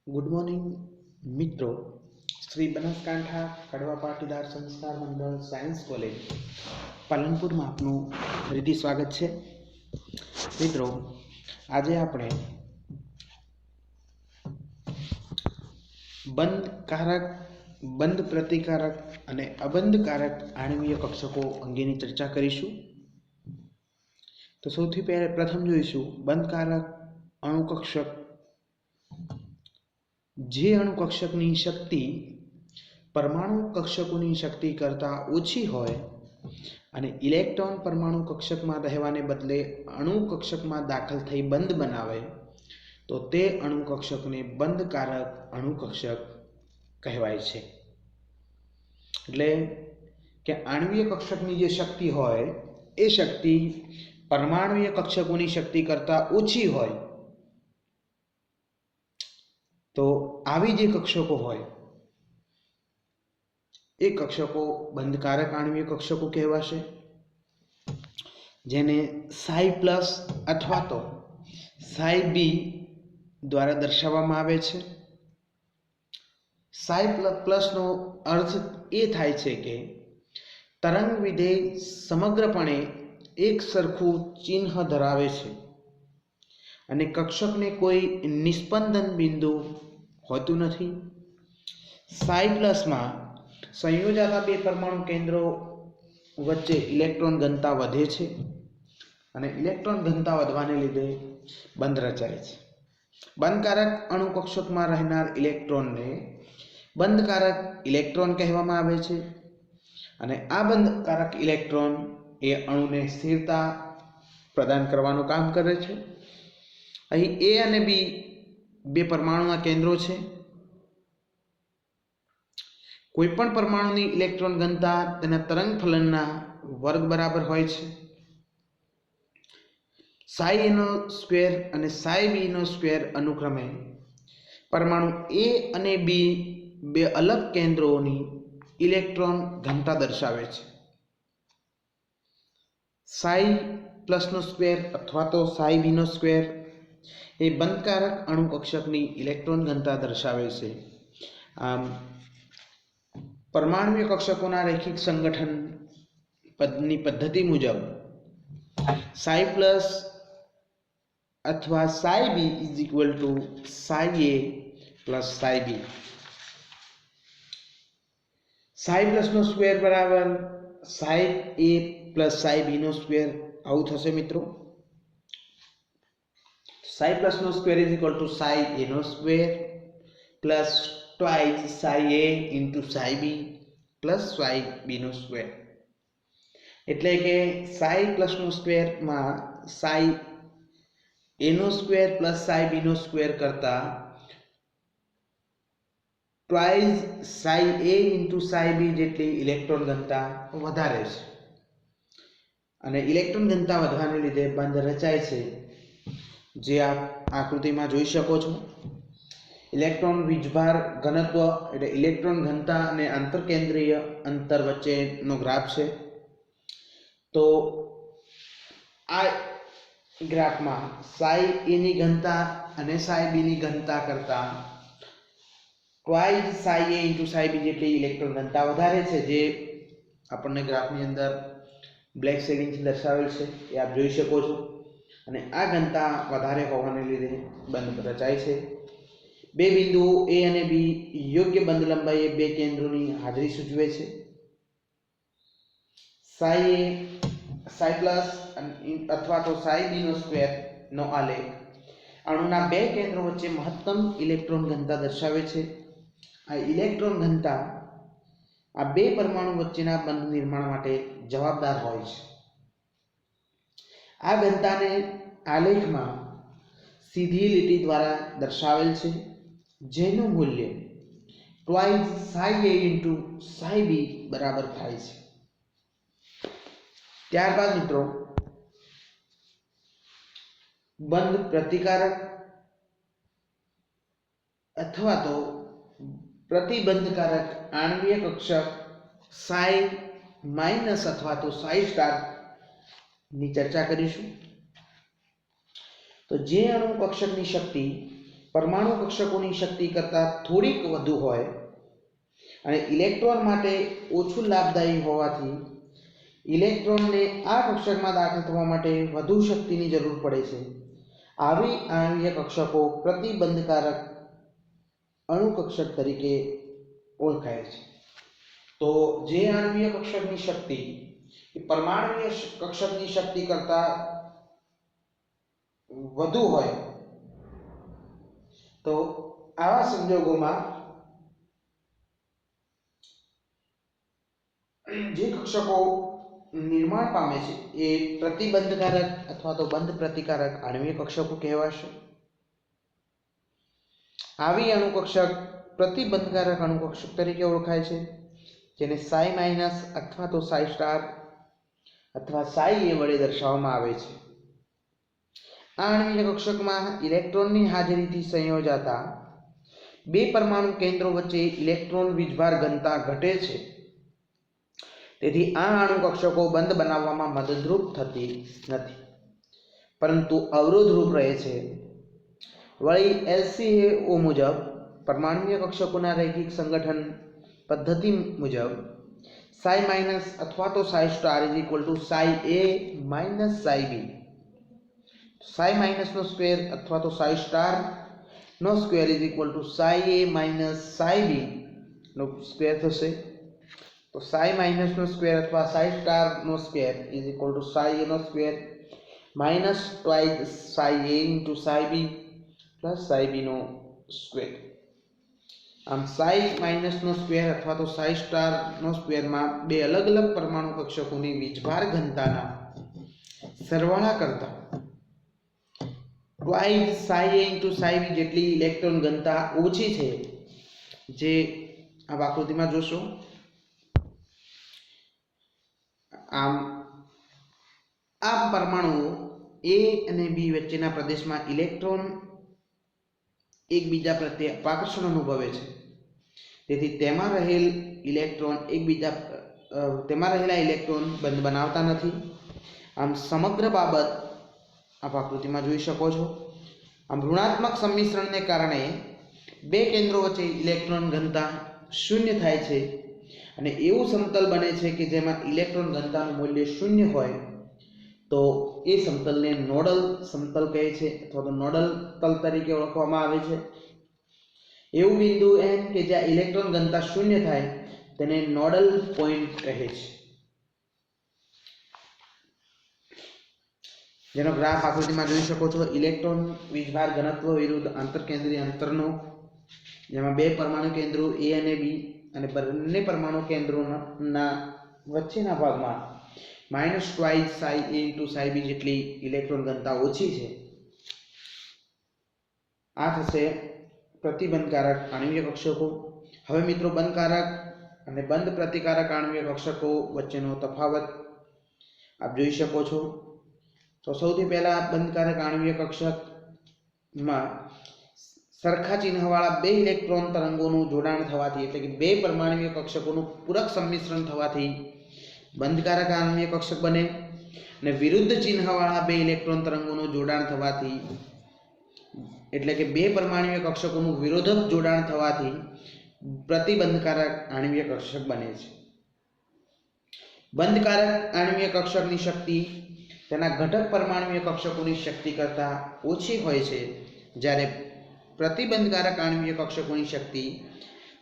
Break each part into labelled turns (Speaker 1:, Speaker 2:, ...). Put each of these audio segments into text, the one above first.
Speaker 1: Good morning મિત્રો. શ્રી બનાસકાંઠા કડવા પાટીદાર સંસ્કાર મંડળ સાયન્સ કોલેજ પાલનપુરમાં આપનું ફરીથી સ્વાગત છે. મિત્રો, આજે આપણે બંધકારક, બંધ પ્રતિકારક અને અબંધકારક આણ્વીય કક્ષકો અંગેની ચર્ચા કરીશું. તો સૌથી પ્રથમ જોઈશું બંધકારક અણુકક્ષક. જે અણુકક્ષકની શક્તિ પરમાણુ કક્ષકોની શક્તિ કરતાં ઓછી હોય અને ઇલેક્ટ્રોન પરમાણુ કક્ષકમાં રહેવાને બદલે અણુ કક્ષકમાં દાખલ થઈ બંધ બનાવે તો તે અણુકક્ષકને બંધકારક અણુકક્ષક કહેવાય છે. એટલે કે આણ્વીય કક્ષકની જે શક્તિ હોય એ શક્તિ પરમાણુય કક્ષકોની શક્તિ કરતાં ઓછી હોય તો આવી જે કક્ષકો હોય એ કક્ષકો બંધકારક આણ્વીય કક્ષકો કહેવાશે, જેને સાઈ પ્લસ અથવા તો સાઈ બી દ્વારા દર્શાવવામાં આવે છે. સાઈ પ્લસનો અર્થ એ થાય છે કે તરંગ વિધેય સમગ્રપણે એક સરખું ચિહ્ન ધરાવે છે અને કક્ષકને કોઈ નિસ્પંદન બિંદુ હોતું નથી. સાઈ પ્લસમાં સંયોજાતા બે પરમાણુ કેન્દ્રો વચ્ચે ઇલેક્ટ્રોન ઘનતા વધે છે અને ઇલેક્ટ્રોન ઘનતા વધવાને લીધે બંધ રચાય છે. બંધકારક અણુકક્ષકમાં રહેનાર ઇલેક્ટ્રોનને બંધકારક ઇલેક્ટ્રોન કહેવામાં આવે છે અને આ બંધકારક ઇલેક્ટ્રોન એ અણુને સ્થિરતા પ્રદાન કરવાનું કામ કરે છે. અહીં એ અને બી બે પરમાણુના કેન્દ્રો છે. કોઈપણ પરમાણુની ઇલેક્ટ્રોન ઘનતા તેના તરંગ ફલનના વર્ગ બરાબર હોય છે. સાઈ એનો સ્ક્વેર અને સાઈ બીનો સ્ક્વેર અનુક્રમે પરમાણુ એ અને બી બે અલગ કેન્દ્રોની ઇલેક્ટ્રોન ઘનતા દર્શાવે છે. સાઈ પ્લસનો સ્ક્વેર અથવા તો સાઈ બીનો સ્ક્વેર એ બંધકારક અણુકક્ષકની ઇલેક્ટ્રોન ઘનતા દર્શાવે છે. આમ પરમાણુય કક્ષકોના રૈખિક સંગઠન પદની પદ્ધતિ મુજબ સાઈ પ્લસ અથવા psi B is equal to psi A plus psi B. Psi પ્લસનો સ્ક્વેર બરાબર સાઈ એ પ્લસ સાઈ બીનો સ્ક્વેર આવું થશે મિત્રો. સાઈ પ્લસનો square is equal to psi એનો square plus twice psi A into psi B plus psi બીનો square. એટલે કે સાઈ પ્લસનો સ્ક્વેરમાં સાઈ એનો સ્ક્વેર પ્લસ સાઈ બીનો સ્ક્વેર કરતા twice psi A into psi બી જેટલી ઇલેક્ટ્રોન ઘનતા વધારે છે અને ઇલેક્ટ્રોન ઘનતા વધવાને લીધે બંધ રચાય છે, જે આપ આકૃતિમાં જોઈ શકો છો. ઇલેક્ટ્રોન વીજભાર ઘનત્વ એટલે ઇલેક્ટ્રોન ઘનતા અને આંતરકેન્દ્રીય અંતર વચ્ચેનો ગ્રાફ છે. તો આ ગ્રાફમાં સાઈ એની ઘનતા અને સાઈ બીની ઘનતા કરતા twice psi A into psi બી જેટલી ઇલેક્ટ્રોન ઘનતા વધારે છે, જે આપણને ગ્રાફની અંદર બ્લેક શેડિંગથી દર્શાવેલ છે એ આપ જોઈ શકો છો. અને આ ઘનતા વધારે હોવાને લીધે બંધ રચાય છે. બે બિંદુઓ એ અને બી યોગ્ય બંધ લંબાઈએ બે કેન્દ્રોની હાજરી સૂચવે છે. સાઈ એ સાઈ પ્લસ અથવા તો સાઈ બીનો સ્ક્વેર નો આલેખ અણુના બે કેન્દ્રો વચ્ચે મહત્તમ ઇલેક્ટ્રોન ઘનતા દર્શાવે છે. આ ઇલેક્ટ્રોન ઘનતા આ બે પરમાણુ વચ્ચેના બંધ નિર્માણ માટે જવાબદાર હોય છે. આ ઘનતાને આલેખમાં સીધી લીટી દ્વારા દર્શાવેલ છે, જેનું મૂલ્ય twice psi A into psi બી બરાબર થાય છે. ત્યારબાદ મિત્રો બંધ પ્રતિકારક અથવા તો પ્રતિબંધકારક આણ્વીય કક્ષક સાઈ માઇનસ અથવા તો સાઈ સ્ટાર ની ચર્ચા કરીશું. તો જે અણુ કક્ષકની શક્તિ પરમાણુ કક્ષકોની શક્તિ કરતાં થોડીક વધુ હોય અને ઇલેક્ટ્રોન માટે ઓછું લાભદાયી હોવાથી ઇલેક્ટ્રોનને આ કક્ષકમાં દાખલ થવા માટે વધુ શક્તિની જરૂર પડે છે. આવી આણ્વીય કક્ષકો પ્રતિબંધકારક અણુકક્ષક તરીકે ઓળખાય છે. તો જે આણ્વીય કક્ષકની શક્તિ એ પરમાણુય કક્ષકની શક્તિ કરતાં વધુ હોય તો આવા સંજોગોમાં જે કક્ષકો નિર્માણ પામે છે એ પ્રતિબંધકારક અથવા તો બંધ પ્રતિકારક આણ્વીય કક્ષકો કહેવાશે. આવી અણુકક્ષક પ્રતિબંધકારક અણુકક્ષક તરીકે ઓળખાય છે, જેને સાઈ માઇનસ અથવા તો સાઈ સ્ટાર અથવા સાઈ એ વડે દર્શાવવામાં આવે છે. આ આણ્વીય કક્ષકમાં ઇલેક્ટ્રોનની હાજરીથી સંયોજાતા બે પરમાણુ કેન્દ્રો વચ્ચે ઇલેક્ટ્રોન વીજભાર ઘનતા ઘટે છે. તેથી આ અણુકક્ષકો બંધ બનાવવામાં મદદરૂપ થતી નથી, પરંતુ અવરોધરૂપ રહે છે. વળી LCAO મુજબ પરમાણુય કક્ષકોના રૈખિક સંગઠન પદ્ધતિ મુજબ સાઈ માઇનસ અથવા તો psi star is equal to psi A minus psi B. Psi minus નો સ્ક્વેર અથવા તો સાઈ સ્ટાર નો square is equal to psi A minus psi B નો સ્ક્વેર થશે. તો સાઈ માઇનસ નો સ્ક્વેર અથવા સાઈ સ્ટાર નો square is equal to psi A નો square minus twice psi A into psi B plus psi B નો square. આમ psi minus નો સ્ક્વેર અથવા તો સાઈ સ્ટાર નો સ્ક્વેરમાં બે અલગ અલગ પરમાણુ કક્ષકોની વીજભાર ઘનતાના સરવાળા કરતા twice psi A into psi બી જેટલી ઇલેક્ટ્રોન ઘનતા ઓછી છે, જે આ આકૃતિમાં જોશો. આમ આ પરમાણુઓ A અને B વચ્ચેના પ્રદેશમાં ઇલેક્ટ્રોન એકબીજા પ્રત્યે આકર્ષણ અનુભવે છે. તેથી તેમાં રહેલા ઇલેક્ટ્રોન બંધ બનાવતા નથી. આમ સમગ્ર બાબત આપ આકૃતિમાં જોઈ શકો છો. આમ ઋણાત્મક સંમિશ્રણને કારણે બે કેન્દ્રો વચ્ચે ઇલેક્ટ્રોન ઘનતા શૂન્ય થાય છે અને એવું સમતલ બને છે કે જેમાં ઇલેક્ટ્રોન ઘનતાનું મૂલ્ય શૂન્ય હોય તો એ સમતલને નોડલ સમતલ કહે છે અથવા તો નોડલ તલ તરીકે ઓળખવામાં આવે છે. એવું બિંદુ n કે જ્યાં ઇલેક્ટ્રોન ઘનતા શૂન્ય થાય તેને નોડલ પોઈન્ટ કહે છે, જેનો ગ્રાફ આકૃતિમાં જોઈ શકો છો. ઇલેક્ટ્રોન વીજભાર ઘનત્વ વિરુદ્ધ આંતરકેન્દ્રીય અંતરનો, જેમાં બે પરમાણુ કેન્દ્રો A અને B અને બંને પરમાણુ કેન્દ્રોના વચ્ચેના ભાગમાં minus twice psi A into psi બી જેટલી ઇલેક્ટ્રોન ઘનતા ઓછી છે. આ થશે પ્રતિબંધકારક આણ્વીય કક્ષકો. હવે મિત્રો બંધકારક અને બંધ પ્રતિકારક આણ્વીય કક્ષકો વચ્ચેનો તફાવત આપ જોઈ શકો છો. તો સૌથી પહેલા બંધકારક આણ્વીય કક્ષકમાં સરખા ચિહ્નવાળા બે ઇલેક્ટ્રોન તરંગોનું જોડાણ થવાથી, એટલે કે બે પરમાણુય કક્ષકોનું પૂરક સંમિશ્રણ થવાથી બંધકારક આણ્વીય કક્ષક બને, અને વિરુદ્ધ ચિહ્નવાળા બે ઇલેક્ટ્રોન તરંગોનું જોડાણ થવાથી, એટલે કે બે પરમાણુય કક્ષકોનું વિરોધક જોડાણ થવાથી પ્રતિબંધકારક આણ્વીય કક્ષક બને છે. બંધકારક આણ્વીય કક્ષકની શક્તિ તેના ઘટક પરમાણુય કક્ષકોની શક્તિ કરતાં ઓછી હોય છે, જ્યારે પ્રતિબંધકારક આણ્વીય કક્ષકોની શક્તિ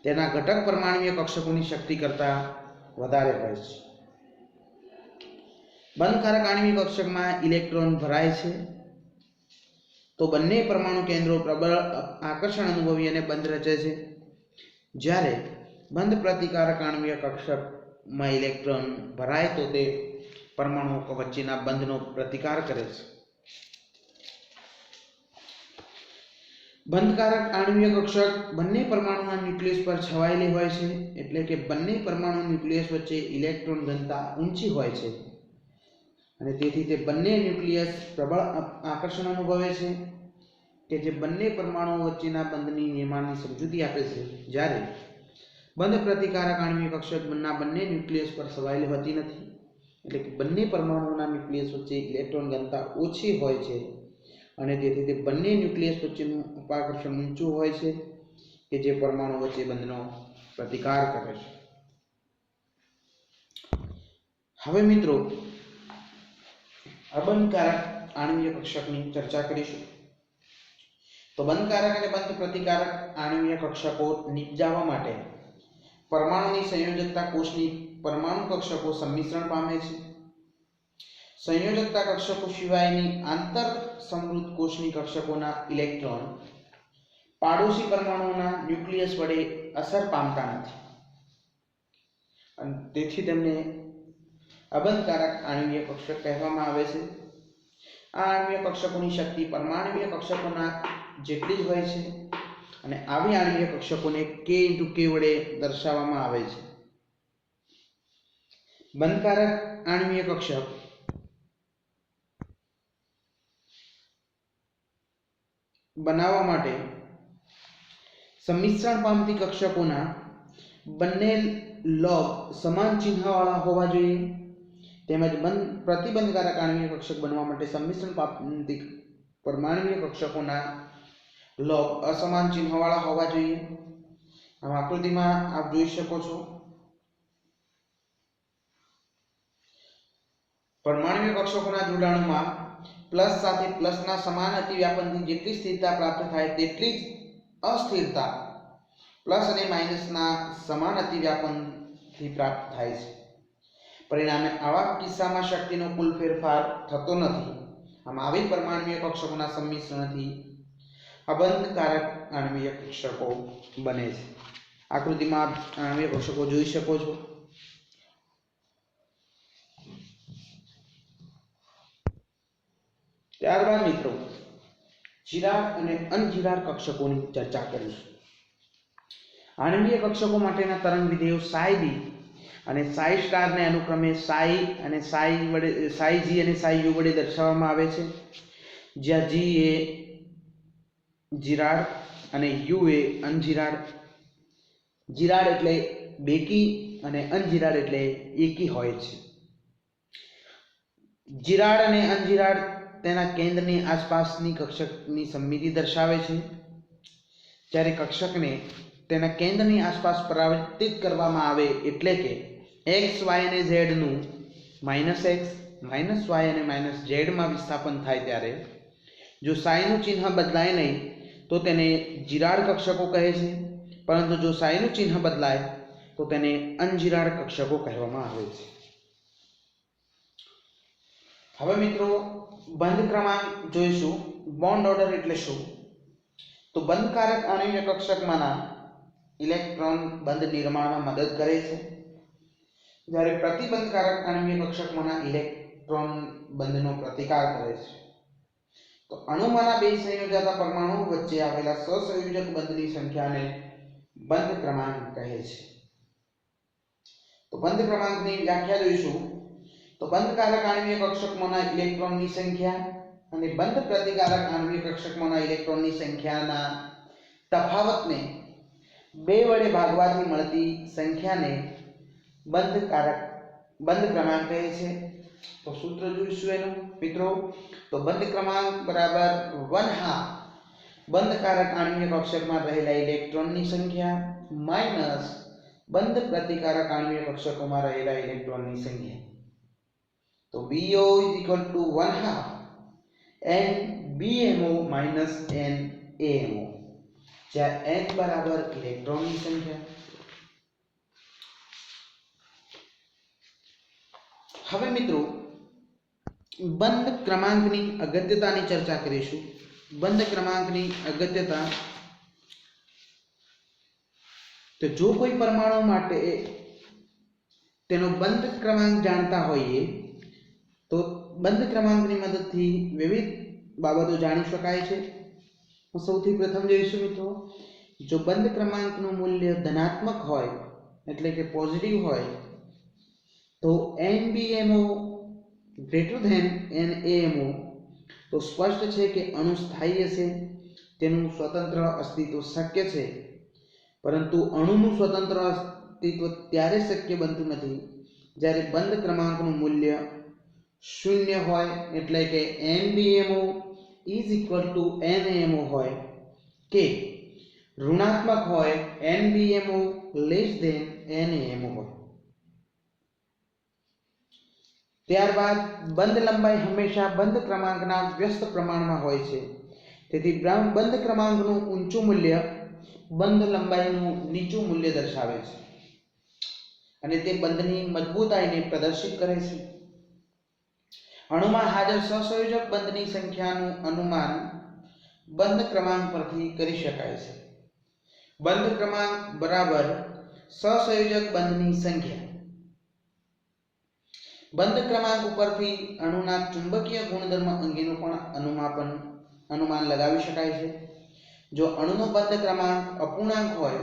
Speaker 1: તેના ઘટક પરમાણુય કક્ષકોની શક્તિ કરતાં વધારે હોય છે. બંધકારક આણ્વીય કક્ષકમાં ઇલેક્ટ્રોન ભરાય છે તો બંને પરમાણુ કેન્દ્રો પ્રબળ આકર્ષણ અનુભવી અને બંધ રચે છે, જ્યારે બંધ પ્રતિકારક આણ્વીય કક્ષકમાં ઇલેક્ટ્રોન ભરાય તો તે પરમાણુઓ વચ્ચેના બંધનો પ્રતિકાર કરે છે. બંધકારક આણ્વીય કક્ષક બંને પરમાણુના ન્યુક્લિયસ પર છવાયેલી હોય છે, એટલે કે બંને પરમાણુ ન્યુક્લિયસ વચ્ચે ઇલેક્ટ્રોન ઘનતા ઊંચી હોય છે અને તેથી તે બંને ન્યુક્લિયસ પ્રબળ આકર્ષણ અનુભવે છે કે જે બંને પરમાણુઓ વચ્ચેના બંધની નિર્માણની સમજૂતી આપે છે, જ્યારે બંધ પ્રતિકારક આણ્વીય કક્ષકના બંને ન્યુક્લિયસ પર છવાયેલી હોતી નથી, એટલે કે બંને પરમાણુઓના ન્યુક્લિયસ વચ્ચે ઇલેક્ટ્રોન ઘનતા ઓછી હોય છે અને તેથી તે બંને ન્યુક્લિયસ વચ્ચેનું ઉપાકર્ષણ ઊંચું હોય છે કે જે પરમાણુ વચ્ચે બંધનો પ્રતિકાર કરે છે. હવે મિત્રો અબંધકારક આણ્વીય કક્ષકની ચર્ચા કરીશું. તો બંધકારક અને બંધ પ્રતિકારક આણ્વીય કક્ષકો નિપજાવવા માટે પરમાણુની સંયોજકતા કોષની પરમાણુ કક્ષકો સંમિશ્રણ પામે છે. સંયોજકતા કક્ષકો સિવાયની આંતર સમૃદ્ધ કોષની કક્ષકોના ઇલેક્ટ્રોન પાડોશી પરમાણુઓના ન્યુક્લિયસ વડે અસર પામતા નથી અને તેથી તેમને અબંધકારક આણ્વીય કક્ષક કહેવામાં આવે છે. આ આણ્વીય કક્ષકોની શક્તિ પરમાણ્વીય કક્ષકોના જેટલી જ હોય છે અને આવી આણ્વીય કક્ષકોને k વડે દર્શાવવામાં આવે છે. બંધકારક આણ્વીય કક્ષક બનાવવા માટે સંમિશ્રણ પામતી કક્ષકોના બંને લોગ સમાન ચિહ્નવાળા હોવા જોઈએ. તેમજ પ્રતિબંધકારક આણ્વીય કક્ષક બનવા માટે સંમિશ્રણ પામતી પરમાણ્વીય કક્ષકોના લોગ અસમાન ચિહ્નવાળા હોવા જોઈએ. આમ આકૃતિમાં આપ જોઈ શકો છો. પરમાણ્વીય કક્ષકોના જોડાણમાં પ્લસ સાથે પ્લસના સમાન અતિવ્યાપનથી જેટલી સ્થિરતા પ્રાપ્ત થાય તેટલી જ અસ્થિરતા પ્લસ અને માઇનસના સમાન અતિવ્યાપનથી પ્રાપ્ત થાય છે. પરિણામે આવા કિસ્સામાં શક્તિનો કુલ ફેરફાર થતો નથી. આમ આવી પરમાણ્વીય કક્ષકોના સંમિશ્રણથી અબંધકારક આણ્વીય કક્ષકો બને છે. આકૃતિમાં આણ્વીય કક્ષકો જોઈ શકો છો. ત્યારબાદ મિત્રો જીરાડ અને અનજીરાડ કક્ષકોની ચર્ચા કરીશું. આણ્વીય કક્ષકો માટેના તરંગ વિધેયો psi b અને psi સ્ટાર ને અનુક્રમે psi અને psi g અને psi u વડે દર્શાવવામાં આવે છે. જ્યાં g એ જીરાડ અને u એ અનજીરાડ. જીરાડ એટલે બેકી અને અનજીરાડ એટલે એકી હોય છે. જીરાડ અને અનજીરાડ તેના કેન્દ્રની આસપાસની કક્ષકની સમમિતિ દર્શાવે છે. જ્યારે કક્ષકને તેના કેન્દ્રની આસપાસ પરાવર્તિત કરવામાં આવે એટલે કે x, y અને z નું -x, -y અને -z માં વિસ્થાપન થાય ત્યારે જો psi નું ચિહ્ન બદલાય નહીં તો તેને જીરાડ કક્ષકો કહે છે. પરંતુ જો psi નું ચિહ્ન બદલાય તો તેને અનજીરાડ કક્ષકો કહેવામાં આવે છે. હવે મિત્રો બંધ ક્રમાંક જોઈશું. બોન્ડ ઓર્ડર એટલે શું? તો બંધકારક આણ્વીય કક્ષકમાંના ઇલેક્ટ્રોન બંધ નિર્માણમાં મદદ કરે છે, જ્યારે પ્રતિબંધકારક આણ્વીય કક્ષકમાંના ઇલેક્ટ્રોન બંધનો પ્રતિકાર કરે છે. તો અણુમાંના બે સંયોજાતા પરમાણુઓ વચ્ચે આવેલા સહસંયોજક બંધની સંખ્યાને બંધ ક્રમાંક કહે છે. તો બંધ ક્રમાંકની વ્યાખ્યા જોઈશું. તો બંધકારક આણ્વીય કક્ષકમાંના ઇલેક્ટ્રોનની સંખ્યા અને બંધ પ્રતિકારક આણ્વીય કક્ષકમાંના ઇલેક્ટ્રોનની સંખ્યાના તફાવતને 2 વડે ભાગવાથી મળતી સંખ્યાને બંધ ક્રમાંક કહે છે. તો સૂત્ર જોઈશું એનું મિત્રો. તો બંધ ક્રમાંક બરાબર 1/2 બંધકારક આણ્વીય કક્ષકમાં રહેલા ઇલેક્ટ્રોનની સંખ્યા માઈનસ બંધ પ્રતિકારક આણ્વીય કક્ષકોમાં રહેલા ઇલેક્ટ્રોનની સંખ્યા. તો BO is equal to 1/2 NBMO minus NAMO, જ્યાં n બરાબર ઇલેક્ટ્રોનની સંખ્યા. હવે મિત્રો બંધ ક્રમાંકની અગત્યતાની ચર્ચા કરીશું. બંધ ક્રમાંકની અગત્યતા, તો જો કોઈ પરમાણુ માટે તેનો બંધ ક્રમાંક જાણતા હોઈએ તો બંધ ક્રમાંકની મદદથી વિવિધ બાબતો જાણી શકાય છે. સૌથી પ્રથમ જોઈશું મિત્રો, જો બંધ ક્રમાંકનું મૂલ્ય ધનાત્મક હોય એટલે કે પોઝિટિવ હોય તો NBMO greater than NAMO, તો સ્પષ્ટ છે કે અણુ સ્થાયી હશે, તેનું સ્વતંત્ર અસ્તિત્વ શક્ય છે. પરંતુ અણુનું સ્વતંત્ર અસ્તિત્વ ત્યારે શક્ય બનતું નથી જ્યારે બંધ ક્રમાંકનું મૂલ્ય 0 હોય, એટલે કે NBMO is equal two NaMO હોય કે ઋણાત્મક હોય NBMO લેસ ધેન NaMO હોય. ત્યારબાદ બંધ લંબાઈ હંમેશા બંધ ક્રમાંકના વ્યસ્ત પ્રમાણમાં હોય છે. તેથી બંધ ક્રમાંકનું ઊંચું મૂલ્ય બંધ લંબાઈનું નીચું મૂલ્ય દર્શાવે છે અને તે બંધની મજબૂતાઈને પ્રદર્શિત કરે છે. અણુમાં હાજર સહસંયોજક બંધની સંખ્યાનું અનુમાન બંધ ક્રમાંક પરથી કરી શકાય છે. બંધ ક્રમાંક બરાબર સહસંયોજક બંધની સંખ્યા. બંધ ક્રમાંક ઉપરથી અણુના ચુંબકીય ગુણધર્મ અંગેનું પણ અનુમાન લગાવી શકાય છે. જો અણુનો બંધ ક્રમાંક અપૂર્ણાંક હોય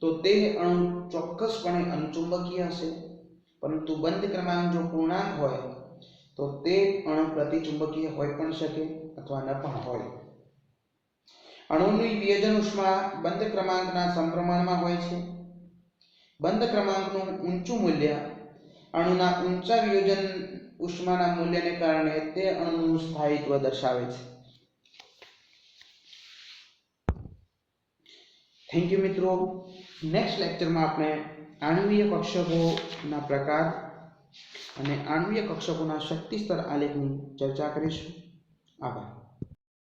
Speaker 1: તો તે અણુ ચોક્કસપણે અનુચુંબકીય હશે, પરંતુ બંધ ક્રમાંક જો પૂર્ણાંક હોય તો તે અણુ પ્રતિચુંબકીય હોઈ પણ શકે અથવા ન પણ હોય. અણુની વિયોજન ઉષ્મા બંધ ક્રમાંકના સમપ્રમાણમાં હોય છે. બંધ ક્રમાંકનું ઊંચું મૂલ્ય અણુના ઊંચા વિયોજન ઉષ્માના મૂલ્યને કારણે તે અણુનું સ્થાયિત્વ દર્શાવે છે. થેન્ક યુ મિત્રો. નેક્સ્ટ લેક્ચરમાં આપણે આણ્વીય કક્ષકોના પ્રકાર અને આણ્વીય કક્ષકોના શક્તિ સ્તર આલેખની ચર્ચા કરીશું. આભાર.